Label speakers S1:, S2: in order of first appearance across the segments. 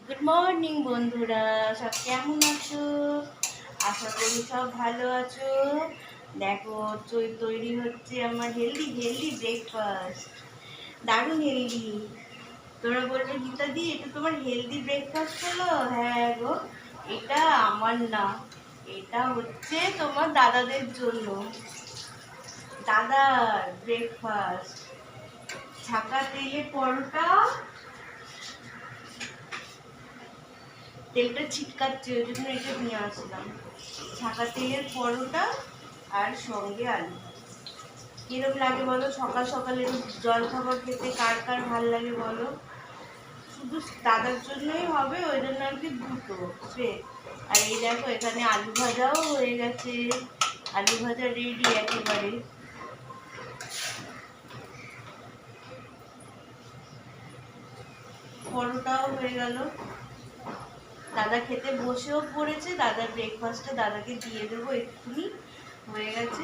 S1: Good morning বন্ধুরা, সব কেমন আছো? আশা করি সব ভালো আছো। দেখো তৈরি হচ্ছে আমার হেলদি হেলদি ব্রেকফাস্ট। দারুণ হেলদি। তোমরা বলবে গীতা দি এটা তোমার হেলদি ব্রেকফাস্ট হলো? হ্যাঁ গো, এটা আমার না, এটা হচ্ছে তোমার দাদাদের জন্য। দাদার ব্রেকফাস্ট, ছাকা তেলে পরোটা। তেলটা ছিটকাচ্ছে, ওই জন্য এটা নিয়ে আসলাম। ছাকা তেলের পরোটা আর সঙ্গে আলু। কিরম লাগে বলো? সকাল সকালে জল খাবার খেতে কার কার ভাল লাগে বলো? শুধু দাদার জন্যই হবে, ওই জন্য আর কি দুটো প্লেট। আর এই দেখো এখানে আলু ভাজাও হয়ে গেছে, আলু ভাজা রেডি একেবারে। পরোটাও হয়ে গেল। দাদা খেতে বসেও পড়েছে, দাদার ব্রেকফাস্টটা দাদাকে দিয়ে দেবো এক্ষুনি। হয়ে গেছে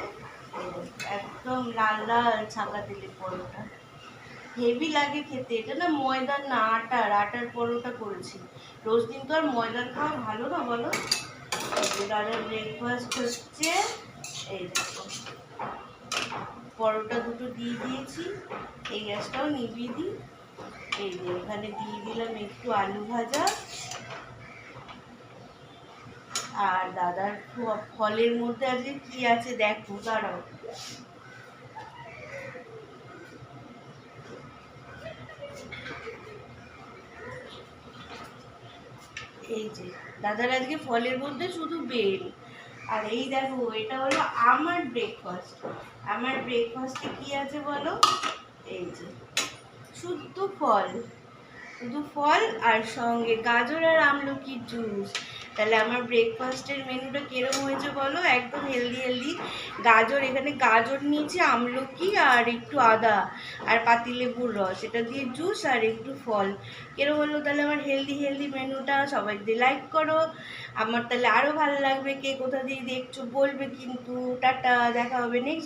S1: একদম লাল লাল ছাকা তেলের পরোটা। হেভি লাগে খেতে। এটা না ময়দার না, আটার পরোটা করেছি। রোজ দিন তো আর ময়দার খাওয়া ভালো না বলো। দাদার ব্রেকফাস্ট হচ্ছে এই দেখো, পরোটা দুটো দিয়ে দিয়েছি। এই গ্যাসটাও নিভিয়ে দিই। এই যে এখানে দিয়ে দিলাম একটু আলু ভাজা। আর দাদার ফলের মধ্যে আজকে কি আছে দেখো, দাঁড়াও। এই যে দাদার আজকে ফলের মধ্যে শুধু বেল। আর এই দেখো এটা হলো আমার ব্রেকফাস্ট। আমার ব্রেকফাস্টে কি আছে বলো? এই যে শুধু ফল, শুধু ফল আর সঙ্গে গাজর আর আমলকির জুস। তাহলে আমার ব্রেকফাস্টের মেনুটা কিরকম হয়েছে বলো? একদম হেলদি হেলদি। গাজর, এখানে গাজর নিয়েছি, আমলকি আর একটু আদা আর পাতিলেবুর রস, এটা দিয়ে জুস আর একটু ফল। কিরকম হলো তাহলে আমার হেলদি হেলদি মেনুটা? সবাই যদি লাইক করো আমার তাহলে আরও ভালো লাগবে। কে কোথা দিয়ে দেখছো বলবে কিন্তু। টাটা, দেখা হবে নেক্সট।